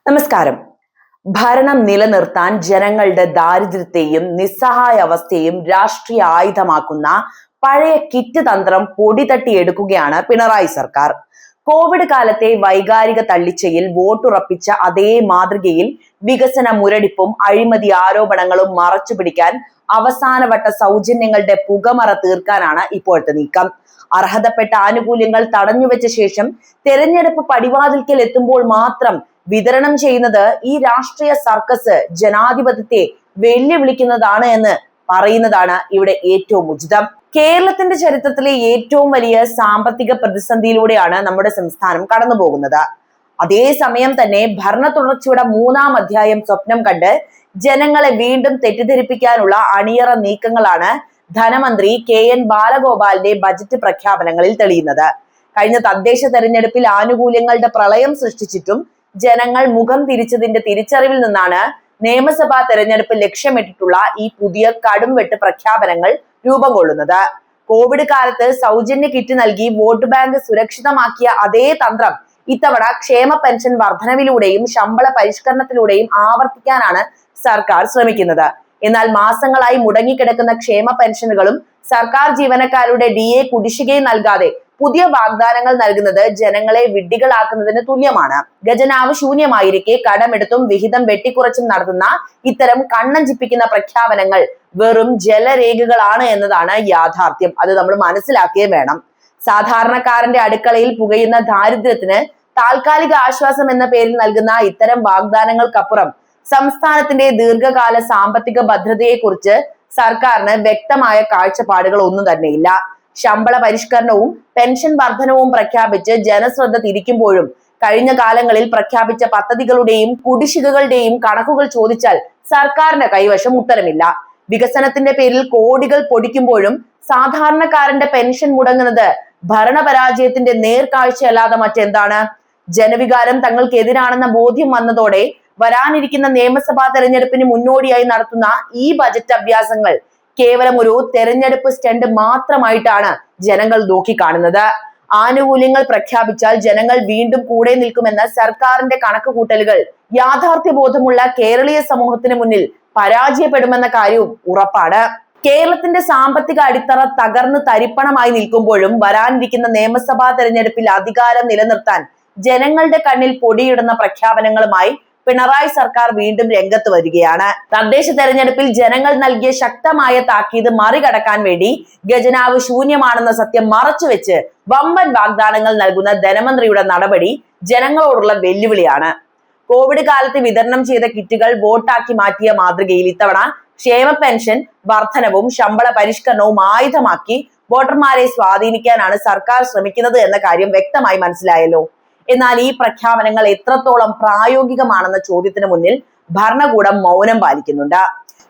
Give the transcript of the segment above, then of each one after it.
നമസ്കാരം. ഭരണം നിലനിർത്താൻ ജനങ്ങളുടെ ദാരിദ്ര്യത്തെയും നിസ്സഹായ അവസ്ഥയും രാഷ്ട്രീയ ആയുധമാക്കുന്ന പഴയ കിറ്റ് തന്ത്രം പൊടി തട്ടിയെടുക്കുകയാണ് പിണറായി സർക്കാർ. കോവിഡ് കാലത്തെ വൈകാരിക തള്ളിച്ചയിൽ വോട്ടുറപ്പിച്ച അതേ മാതൃകയിൽ വികസന മുരടിപ്പും അഴിമതി ആരോപണങ്ങളും മറച്ചു പിടിക്കാൻ അവസാനവട്ട സൗജന്യങ്ങളുടെ പുകമറ തീർക്കാനാണ് ഇപ്പോഴത്തെ നീക്കം. അർഹതപ്പെട്ട ആനുകൂല്യങ്ങൾ തടഞ്ഞുവെച്ച ശേഷം തെരഞ്ഞെടുപ്പ് പടിവാതിൽക്കൽ എത്തുമ്പോൾ മാത്രം വിതരണം ചെയ്യുന്നത് ഈ രാഷ്ട്രീയ സർക്കസ് ജനാധിപത്യത്തെ വെല്ലുവിളിക്കുന്നതാണ് എന്ന് പറയുന്നതാണ് ഇവിടെ ഏറ്റവും ഉചിതം. കേരളത്തിന്റെ ചരിത്രത്തിലെ ഏറ്റവും വലിയ സാമ്പത്തിക പ്രതിസന്ധിയിലൂടെയാണ് നമ്മുടെ സംസ്ഥാനം കടന്നു പോകുന്നത്. അതേസമയം തന്നെ ഭരണ തുടർച്ചയുടെ 3-ാം അധ്യായം സ്വപ്നം കണ്ട് ജനങ്ങളെ വീണ്ടും തെറ്റിദ്ധരിപ്പിക്കാനുള്ള അണിയറ നീക്കങ്ങളാണ് ധനമന്ത്രി KN ബാലഗോപാലിന്റെ ബജറ്റ് പ്രഖ്യാപനങ്ങളിൽ തെളിയുന്നത്. കഴിഞ്ഞ തദ്ദേശ തെരഞ്ഞെടുപ്പിൽ ആനുകൂല്യങ്ങളുടെ പ്രളയം സൃഷ്ടിച്ചിട്ടും ജനങ്ങൾ മുഖം തിരിച്ചതിന്റെ തിരിച്ചറിവിൽ നിന്നാണ് നിയമസഭാ തെരഞ്ഞെടുപ്പ് ലക്ഷ്യമിട്ടിട്ടുള്ള ഈ പുതിയ കടുംവെട്ട് പ്രഖ്യാപനങ്ങൾ രൂപം കൊള്ളുന്നത്. കോവിഡ് കാലത്ത് സൗജന്യ കിറ്റ് നൽകി വോട്ട് ബാങ്ക് സുരക്ഷിതമാക്കിയ അതേ തന്ത്രം ഇത്തവണ ക്ഷേമ പെൻഷൻ വർധനവിലൂടെയും ശമ്പള പരിഷ്കരണത്തിലൂടെയും ആവർത്തിക്കാനാണ് സർക്കാർ ശ്രമിക്കുന്നത്. എന്നാൽ മാസങ്ങളായി മുടങ്ങിക്കിടക്കുന്ന ക്ഷേമ പെൻഷനുകളും സർക്കാർ ജീവനക്കാരുടെ DA കുടിശ്ശികയും നൽകാതെ പുതിയ വാഗ്ദാനങ്ങൾ നൽകുന്നത് ജനങ്ങളെ വിഡ്ഢികളാക്കുന്നതിന് തുല്യമാണ്. ഖജനാവ് ശൂന്യമായിരിക്കെ കടമെടുത്തും വിഹിതം വെട്ടിക്കുറച്ചും നടത്തുന്ന ഇത്തരം കണ്ണഞ്ചിപ്പിക്കുന്ന പ്രഖ്യാപനങ്ങൾ വെറും ജലരേഖകളാണ് എന്നതാണ് യാഥാർത്ഥ്യം. അത് നമ്മൾ മനസ്സിലാക്കുകയും വേണം. സാധാരണക്കാരന്റെ അടുക്കളയിൽ പുകയുന്ന ദാരിദ്ര്യത്തിന് താൽക്കാലിക ആശ്വാസം എന്ന പേരിൽ നൽകുന്ന ഇത്തരം വാഗ്ദാനങ്ങൾക്കപ്പുറം സംസ്ഥാനത്തിന്റെ ദീർഘകാല സാമ്പത്തിക ഭദ്രതയെക്കുറിച്ച് സർക്കാരിന് വ്യക്തമായ കാഴ്ചപ്പാടുകൾ ഒന്നും തന്നെയില്ല. ശമ്പള പരിഷ്കരണവും പെൻഷൻ വർധനവും പ്രഖ്യാപിച്ച് ജനശ്രദ്ധ തിരിക്കുമ്പോഴും കഴിഞ്ഞ കാലങ്ങളിൽ പ്രഖ്യാപിച്ച പദ്ധതികളുടെയും കുടിശ്ശികകളുടെയും കണക്കുകൾ ചോദിച്ചാൽ സർക്കാരിന്റെ കൈവശം ഉത്തരമില്ല. വികസനത്തിന്റെ പേരിൽ കോടികൾ പൊടിക്കുമ്പോഴും സാധാരണക്കാരന്റെ പെൻഷൻ മുടങ്ങുന്നത് ഭരണപരാജയത്തിന്റെ നേർക്കാഴ്ചയല്ലാതെ മറ്റെന്താണ്? ജനവികാരം തങ്ങൾക്കെതിരാണെന്ന ബോധ്യം വന്നതോടെ വരാനിരിക്കുന്ന നിയമസഭാ തെരഞ്ഞെടുപ്പിന് മുന്നോടിയായി നടത്തുന്ന ഈ ബജറ്റ് അഭ്യാസങ്ങൾ കേവലം ഒരു തെരഞ്ഞെടുപ്പ് സ്റ്റണ്ട് മാത്രമായിട്ടാണ് ജനങ്ങൾ നോക്കിക്കാണുന്നത്. ആനുകൂല്യങ്ങൾ പ്രഖ്യാപിച്ചാൽ ജനങ്ങൾ വീണ്ടും കൂടെ നിൽക്കുമെന്ന സർക്കാരിന്റെ കണക്കുകൂട്ടലുകൾ യാഥാർത്ഥ്യബോധമുള്ള കേരളീയ സമൂഹത്തിന് മുന്നിൽ പരാജയപ്പെടുമെന്ന കാര്യവും ഉറപ്പാണ്. കേരളത്തിന്റെ സാമ്പത്തിക അടിത്തറ തകർന്ന് തരിപ്പണമായി നിൽക്കുമ്പോഴും വരാനിരിക്കുന്ന നിയമസഭാ തെരഞ്ഞെടുപ്പിൽ അധികാരം നിലനിർത്താൻ ജനങ്ങളുടെ കണ്ണിൽ പൊടിയിടുന്ന പ്രഖ്യാപനങ്ങളുമായി പിണറായി സർക്കാർ വീണ്ടും രംഗത്ത് വരികയാണ്. തദ്ദേശ തെരഞ്ഞെടുപ്പിൽ ജനങ്ങൾ നൽകിയ ശക്തമായ താക്കീത് മറികടക്കാൻ വേണ്ടി ഖജനാവ് ശൂന്യമാണെന്ന സത്യം മറച്ചുവെച്ച് വമ്പൻ വാഗ്ദാനങ്ങൾ നൽകുന്ന ധനമന്ത്രിയുടെ നടപടി ജനങ്ങളോടുള്ള വെല്ലുവിളിയാണ്. കോവിഡ് കാലത്ത് വിതരണം ചെയ്ത കിറ്റുകൾ വോട്ടാക്കി മാറ്റിയ മാതൃകയിൽ ഇത്തവണ ക്ഷേമ പെൻഷൻ വർധനവും ശമ്പള പരിഷ്കരണവും ആയുധമാക്കി വോട്ടർമാരെ സ്വാധീനിക്കാനാണ് സർക്കാർ ശ്രമിക്കുന്നത് എന്ന കാര്യം വ്യക്തമായി മനസ്സിലായല്ലോ. എന്നാൽ ഈ പ്രഖ്യാപനങ്ങൾ എത്രത്തോളം പ്രായോഗികമാണെന്ന ചോദ്യത്തിന് മുന്നിൽ ഭരണകൂടം മൗനം പാലിക്കുന്നുണ്ട്.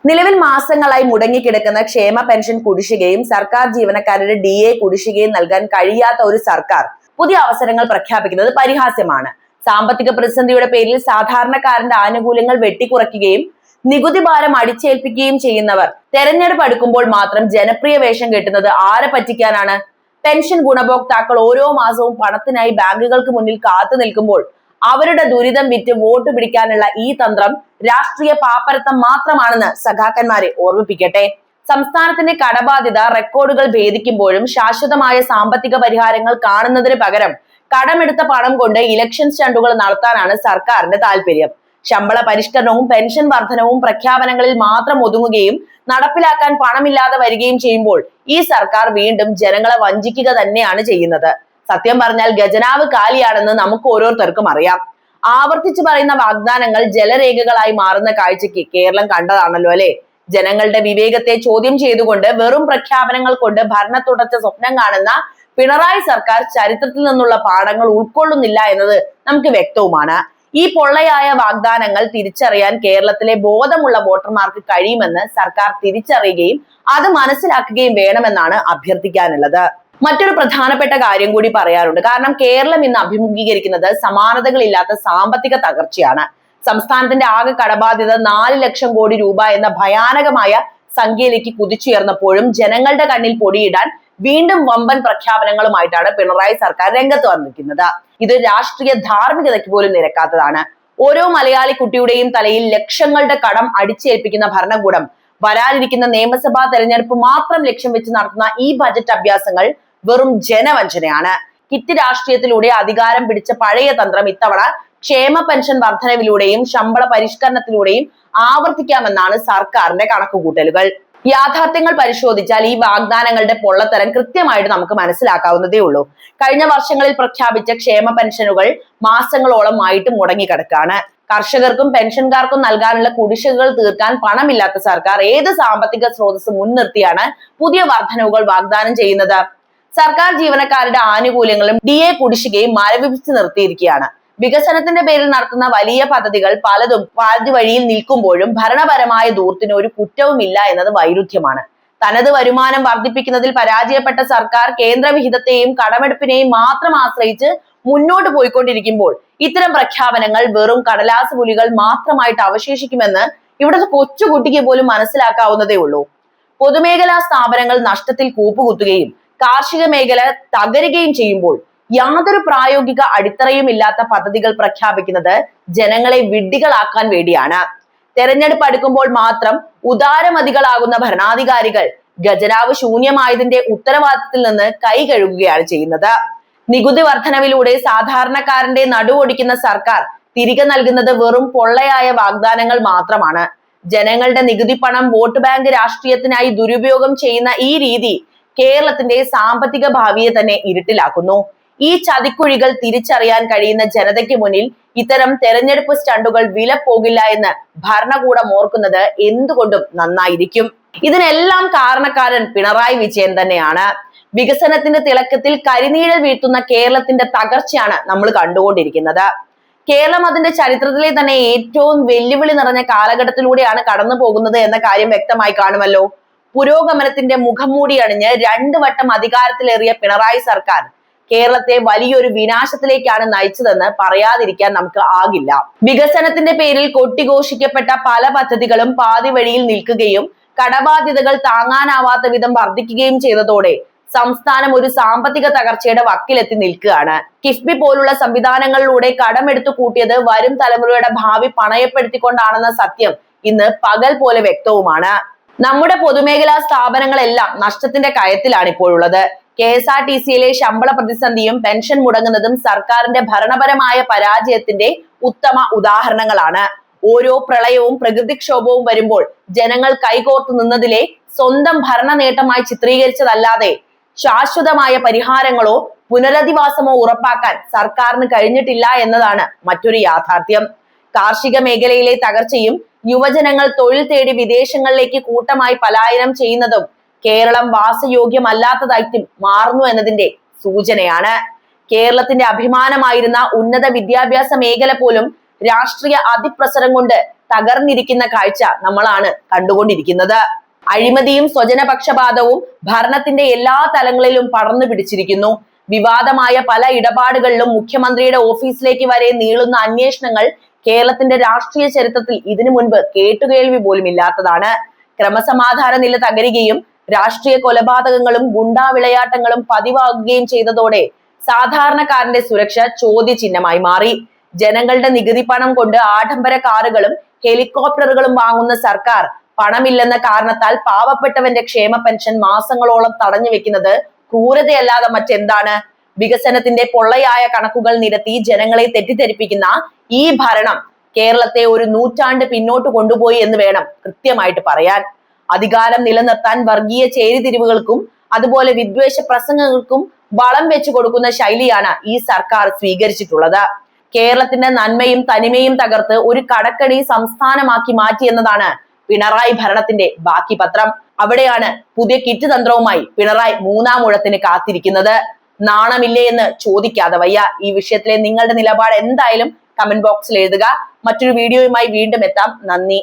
നിലവിൽ മാസങ്ങളായി മുടങ്ങിക്കിടക്കുന്ന ക്ഷേമ പെൻഷൻ കുടിശ്ശികയും സർക്കാർ ജീവനക്കാരുടെ DA കുടിശ്ശികയും നൽകാൻ കഴിയാത്ത ഒരു സർക്കാർ പുതിയ അവസരങ്ങൾ പ്രഖ്യാപിക്കുന്നത് പരിഹാസ്യമാണ്. സാമ്പത്തിക പ്രതിസന്ധിയുടെ പേരിൽ സാധാരണക്കാരന്റെ ആനുകൂല്യങ്ങൾ വെട്ടിക്കുറയ്ക്കുകയും നികുതി ഭാരം അടിച്ചേൽപ്പിക്കുകയും ചെയ്യുന്നവർ തെരഞ്ഞെടുപ്പ് അടുക്കുമ്പോൾ മാത്രം ജനപ്രിയ വേഷം കെട്ടുന്നത് ആരെ പറ്റിക്കാനാണ്? പെൻഷൻ ഗുണഭോക്താക്കൾ ഓരോ മാസവും പണത്തിനായി ബാങ്കുകൾക്ക് മുന്നിൽ കാത്തു നിൽക്കുമ്പോൾ അവരുടെ ദുരിതം വിറ്റ് വോട്ട് പിടിക്കാനുള്ള ഈ തന്ത്രം രാഷ്ട്രീയ പാപ്പരത്തം മാത്രമാണെന്ന് സഖാക്കന്മാരെ ഓർമ്മിപ്പിക്കട്ടെ. സംസ്ഥാനത്തിന്റെ കടബാധ്യത റെക്കോർഡുകൾ ഭേദിക്കുമ്പോഴും ശാശ്വതമായ സാമ്പത്തിക പരിഹാരങ്ങൾ കാണുന്നതിന് പകരം കടമെടുത്ത പണം കൊണ്ട് ഇലക്ഷൻ സ്റ്റണ്ടുകൾ നടത്താനാണ് സർക്കാരിന്റെ താല്പര്യം. ശമ്പള പരിഷ്കരണവും പെൻഷൻ വർധനവും പ്രഖ്യാപനങ്ങളിൽ മാത്രം ഒതുങ്ങുകയും നടപ്പിലാക്കാൻ പണമില്ലാതെ വരികയും ചെയ്യുമ്പോൾ ഈ സർക്കാർ വീണ്ടും ജനങ്ങളെ വഞ്ചിക്കുക തന്നെയാണ് ചെയ്യുന്നത്. സത്യം പറഞ്ഞാൽ ഖജനാവ് കാലിയാണെന്ന് നമുക്ക് ഓരോരുത്തർക്കും അറിയാം. ആവർത്തിച്ചു പറയുന്ന വാഗ്ദാനങ്ങൾ ജലരേഖകളായി മാറുന്ന കാഴ്ചയ്ക്ക് കേരളം കണ്ടതാണല്ലോ അല്ലെ. ജനങ്ങളുടെ വിവേകത്തെ ചോദ്യം ചെയ്തുകൊണ്ട് വെറും പ്രഖ്യാപനങ്ങൾ കൊണ്ട് ഭരണ തുടർച്ച സ്വപ്നം കാണുന്ന പിണറായി സർക്കാർ ചരിത്രത്തിൽ നിന്നുള്ള പാഠങ്ങൾ ഉൾക്കൊള്ളുന്നില്ല എന്നത് നമുക്ക് വ്യക്തവുമാണ്. ഈ പൊള്ളയായ വാഗ്ദാനങ്ങൾ തിരിച്ചറിയാൻ കേരളത്തിലെ ബോധമുള്ള വോട്ടർമാർക്ക് കഴിയുമെന്ന് സർക്കാർ തിരിച്ചറിയുകയും അത് മനസ്സിലാക്കുകയും വേണമെന്നാണ് അഭ്യർത്ഥിക്കാനുള്ളത്. മറ്റൊരു പ്രധാനപ്പെട്ട കാര്യം കൂടി പറയാറുണ്ട്. കാരണം കേരളം ഇന്ന് അഭിമുഖീകരിക്കുന്നത് സമാനതകളില്ലാത്ത സാമ്പത്തിക തകർച്ചയാണ്. സംസ്ഥാനത്തിന്റെ ആകെ കടബാധ്യത 4 ലക്ഷം കോടി രൂപ എന്ന ഭയാനകമായ സംഖ്യയിലേക്ക് കുതിച്ചുയർന്നപ്പോഴും ജനങ്ങളുടെ കണ്ണിൽ പൊടിയിടാൻ വീണ്ടും വമ്പൻ പ്രഖ്യാപനങ്ങളുമായിട്ടാണ് പിണറായി സർക്കാർ രംഗത്ത് വന്നിരിക്കുന്നത്. ഇത് രാഷ്ട്രീയ ധാർമ്മികതയ്ക്ക് പോലും നിരക്കാത്തതാണ്. ഓരോ മലയാളി കുട്ടിയുടെയും തലയിൽ ലക്ഷങ്ങളുടെ കടം അടിച്ചേൽപ്പിക്കുന്ന ഭരണകൂടം വരാനിരിക്കുന്ന നിയമസഭാ തെരഞ്ഞെടുപ്പ് മാത്രം ലക്ഷ്യം വെച്ച് നടത്തുന്ന ഈ ബജറ്റ് അഭ്യാസങ്ങൾ വെറും ജനവഞ്ചനയാണ്. കിറ്റ് രാഷ്ട്രീയത്തിലൂടെ അധികാരം പിടിച്ച പഴയ തന്ത്രം ഇത്തവണ ക്ഷേമ പെൻഷൻ വർധനവിലൂടെയും ശമ്പള പരിഷ്കരണത്തിലൂടെയും ആവർത്തിക്കാമെന്നാണ് സർക്കാരിന്റെ കണക്കുകൂട്ടലുകൾ. യാഥാർത്ഥ്യങ്ങൾ പരിശോധിച്ചാൽ ഈ വാഗ്ദാനങ്ങളുടെ പൊള്ളത്തരം കൃത്യമായിട്ട് നമുക്ക് മനസ്സിലാക്കാവുന്നതേ ഉള്ളൂ. കഴിഞ്ഞ വർഷങ്ങളിൽ പ്രഖ്യാപിച്ച ക്ഷേമ പെൻഷനുകൾ മാസങ്ങളോളമായിട്ട് മുടങ്ങിക്കിടക്കാണ്. കർഷകർക്കും പെൻഷൻകാർക്കും നൽകാനുള്ള കുടിശ്ശികകൾ തീർക്കാൻ പണമില്ലാത്ത സർക്കാർ ഏത് സാമ്പത്തിക സ്രോതസ് മുൻനിർത്തിയാണ് പുതിയ വർധനവുകൾ വാഗ്ദാനം ചെയ്യുന്നത്? സർക്കാർ ജീവനക്കാരുടെ ആനുകൂല്യങ്ങളും DA കുടിശ്ശികയും മരവിപ്പിച്ച് നിർത്തിയിരിക്കുകയാണ്. വികസനത്തിന്റെ പേരിൽ നടത്തുന്ന വലിയ പദ്ധതികൾ പലതും പാതി വഴിയിൽ നിൽക്കുമ്പോഴും ഭരണപരമായ ദൂർത്തിന് ഒരു കുറ്റവുമില്ല എന്നത് വൈരുദ്ധ്യമാണ്. തനത് വരുമാനം വർദ്ധിപ്പിക്കുന്നതിൽ പരാജയപ്പെട്ട സർക്കാർ കേന്ദ്രവിഹിതത്തെയും കടമെടുപ്പിനെയും മാത്രം ആശ്രയിച്ച് മുന്നോട്ട് പോയിക്കൊണ്ടിരിക്കുമ്പോൾ ഇത്തരം പ്രഖ്യാപനങ്ങൾ വെറും കടലാസ് പുലികൾ മാത്രമായിട്ട് അവശേഷിക്കുമെന്ന് ഇവിടുത്തെ കൊച്ചുകുട്ടിക്ക് പോലും മനസ്സിലാക്കാവുന്നതേ ഉള്ളൂ. പൊതുമേഖലാ സ്ഥാപനങ്ങൾ നഷ്ടത്തിൽ കൂപ്പുകുത്തുകയും കാർഷിക മേഖല തകരുകയും ചെയ്യുമ്പോൾ യാതൊരു പ്രായോഗിക അടിത്തറയും ഇല്ലാത്ത പദ്ധതികൾ പ്രഖ്യാപിക്കുന്നത് ജനങ്ങളെ വിഡ്ഢികളാക്കാൻ വേണ്ടിയാണ്. തെരഞ്ഞെടുപ്പ് അടുക്കുമ്പോൾ മാത്രം ഉദാരമതികളാകുന്ന ഭരണാധികാരികൾ ഖജനാവ് ശൂന്യമായതിന്റെ ഉത്തരവാദിത്തത്തിൽ നിന്ന് കൈ കഴുകുകയാണ് ചെയ്യുന്നത്. നികുതി വർധനവിലൂടെ സാധാരണക്കാരന്റെ നടുവൊടിക്കുന്ന സർക്കാർ തിരികെ നൽകുന്നത് വെറും പൊള്ളയായ വാഗ്ദാനങ്ങൾ മാത്രമാണ്. ജനങ്ങളുടെ നികുതി പണം വോട്ട് ബാങ്ക് രാഷ്ട്രീയത്തിനായി ദുരുപയോഗം ചെയ്യുന്ന ഈ രീതി കേരളത്തിന്റെ സാമ്പത്തിക ഭാവിയെ തന്നെ ഇരുട്ടിലാക്കുന്നു. ഈ ചതിക്കുഴികൾ തിരിച്ചറിയാൻ കഴിയുന്ന ജനതയ്ക്ക് മുന്നിൽ ഇത്തരം തെരഞ്ഞെടുപ്പ് സ്റ്റണ്ടുകൾ വില പോകില്ല എന്ന് ഭരണകൂടം ഓർക്കുന്നത് എന്തുകൊണ്ടും നന്നായിരിക്കും. ഇതിനെല്ലാം കാരണക്കാരൻ പിണറായി വിജയൻ തന്നെയാണ്. വികസനത്തിന്റെ തിളക്കത്തിൽ കരിനീഴൽ വീഴ്ത്തുന്ന കേരളത്തിന്റെ തകർച്ചയാണ് നമ്മൾ കണ്ടുകൊണ്ടിരിക്കുന്നത്. കേരളം അതിന്റെ ചരിത്രത്തിലെ തന്നെ ഏറ്റവും വെല്ലുവിളി നിറഞ്ഞ കാലഘട്ടത്തിലൂടെയാണ് കടന്നു പോകുന്നത് എന്ന കാര്യം വ്യക്തമായി കാണുമല്ലോ. പുരോഗമനത്തിന്റെ മുഖംമൂടി അണിഞ്ഞ് 2 വട്ടം അധികാരത്തിലേറിയ പിണറായി സർക്കാർ കേരളത്തെ വലിയൊരു വിനാശത്തിലേക്കാണ് നയിച്ചതെന്ന് പറയാതിരിക്കാൻ നമുക്ക് ആകില്ല. വികസനത്തിന്റെ പേരിൽ കൊട്ടിഘോഷിക്കപ്പെട്ട പല പദ്ധതികളും പാതി വഴിയിൽ നിൽക്കുകയും കടബാധ്യതകൾ താങ്ങാനാവാത്ത വിധം വർദ്ധിക്കുകയും ചെയ്തതോടെ സംസ്ഥാനം ഒരു സാമ്പത്തിക തകർച്ചയുടെ വക്കിലെത്തി നിൽക്കുകയാണ്. കിഫ്ബി പോലുള്ള സംവിധാനങ്ങളിലൂടെ കടമെടുത്തു കൂട്ടിയത് വരും തലമുറയുടെ ഭാവി പണയപ്പെടുത്തിക്കൊണ്ടാണെന്ന സത്യം ഇന്ന് പകൽ പോലെ വ്യക്തവുമാണ്. നമ്മുടെ പൊതുമേഖലാ സ്ഥാപനങ്ങളെല്ലാം നഷ്ടത്തിന്റെ കയത്തിലാണ് ഇപ്പോഴുള്ളത്. KSRTCയിലെ ശമ്പള പ്രതിസന്ധിയും പെൻഷൻ മുടങ്ങുന്നതും സർക്കാരിന്റെ ഭരണപരമായ പരാജയത്തിന്റെ ഉത്തമ ഉദാഹരണങ്ങളാണ്. ഓരോ പ്രളയവും പ്രകൃതിക്ഷോഭവും വരുമ്പോൾ ജനങ്ങൾ കൈകോർത്തു നിന്നതിലെ സ്വന്തം ഭരണ നേട്ടമായി ചിത്രീകരിച്ചതല്ലാതെ ശാശ്വതമായ പരിഹാരങ്ങളോ പുനരധിവാസമോ ഉറപ്പാക്കാൻ സർക്കാരിന് കഴിഞ്ഞിട്ടില്ല എന്നതാണ് മറ്റൊരു യാഥാർത്ഥ്യം. കാർഷിക മേഖലയിലെ തകർച്ചയും യുവജനങ്ങൾ തൊഴിൽ തേടി വിദേശങ്ങളിലേക്ക് കൂട്ടമായി പലായനം ചെയ്യുന്നതും കേരളം വാസയോഗ്യമല്ലാത്തതായിട്ട് മാറുന്നു എന്നതിന്റെ സൂചനയാണ്. കേരളത്തിന്റെ അഭിമാനമായിരുന്ന ഉന്നത വിദ്യാഭ്യാസ മേഖല പോലും രാഷ്ട്രീയ അതിപ്രസരം കൊണ്ട് തകർന്നിരിക്കുന്ന കാഴ്ച നമ്മളാണ് കണ്ടുകൊണ്ടിരിക്കുന്നത്. അഴിമതിയും സ്വജനപക്ഷപാതവും ഭരണത്തിന്റെ എല്ലാ തലങ്ങളിലും പടർന്നു പിടിച്ചിരിക്കുന്നു. വിവാദമായ പല ഇടപാടുകളിലും മുഖ്യമന്ത്രിയുടെ ഓഫീസിലേക്ക് വരെ നീളുന്ന അന്വേഷണങ്ങൾ കേരളത്തിന്റെ രാഷ്ട്രീയ ചരിത്രത്തിൽ ഇതിനു മുൻപ് കേട്ടുകേൾവി പോലും ഇല്ലാത്തതാണ്. ക്രമസമാധാന നില തകരുകയും രാഷ്ട്രീയ കൊലപാതകങ്ങളും ഗുണ്ടാ വിളയാട്ടങ്ങളും പതിവാകുകയും ചെയ്തതോടെ സാധാരണക്കാരന്റെ സുരക്ഷ ചോദ്യചിഹ്നമായി മാറി. ജനങ്ങളുടെ നികുതി പണം കൊണ്ട് ആഡംബര കാറുകളും ഹെലികോപ്റ്ററുകളും വാങ്ങുന്ന സർക്കാർ പണമില്ലെന്ന കാരണത്താൽ പാവപ്പെട്ടവന്റെ ക്ഷേമ പെൻഷൻ മാസങ്ങളോളം തടഞ്ഞു വെക്കുന്നത് ക്രൂരതയല്ലാതെ മറ്റെന്താണ്? വികസനത്തിന്റെ പൊള്ളയായ കണക്കുകൾ നിരത്തി ജനങ്ങളെ തെറ്റിദ്ധരിപ്പിക്കുന്ന ഈ ഭരണം കേരളത്തെ ഒരു നൂറ്റാണ്ട് പിന്നോട്ട് കൊണ്ടുപോയി എന്ന് വേണം കൃത്യമായിട്ട് പറയാൻ. അധികാരം നിലനിർത്താൻ വർഗീയ ചേരിതിരിവുകൾക്കും അതുപോലെ വിദ്വേഷ പ്രസംഗങ്ങൾക്കും വളം വെച്ചു കൊടുക്കുന്ന ശൈലിയാണ് ഈ സർക്കാർ സ്വീകരിച്ചിട്ടുള്ളത്. കേരളത്തിന്റെ നന്മയും തനിമയും തകർത്ത് ഒരു കടക്കണി സംസ്ഥാനമാക്കി മാറ്റി എന്നതാണ് പിണറായി ഭരണത്തിന്റെ ബാക്കി പത്രം. അവിടെയാണ് പുതിയ കിറ്റ് തന്ത്രവുമായി പിണറായി 3-ാം ഊഴത്തിന് കാത്തിരിക്കുന്നത്. നാണമില്ലേ എന്ന് ചോദിക്കാതെ വയ്യ. ഈ വിഷയത്തിലെ നിങ്ങളുടെ നിലപാട് എന്തായാലും കമന്റ് ബോക്സിൽ എഴുതുക. മറ്റൊരു വീഡിയോയുമായി വീണ്ടും എത്താം. നന്ദി.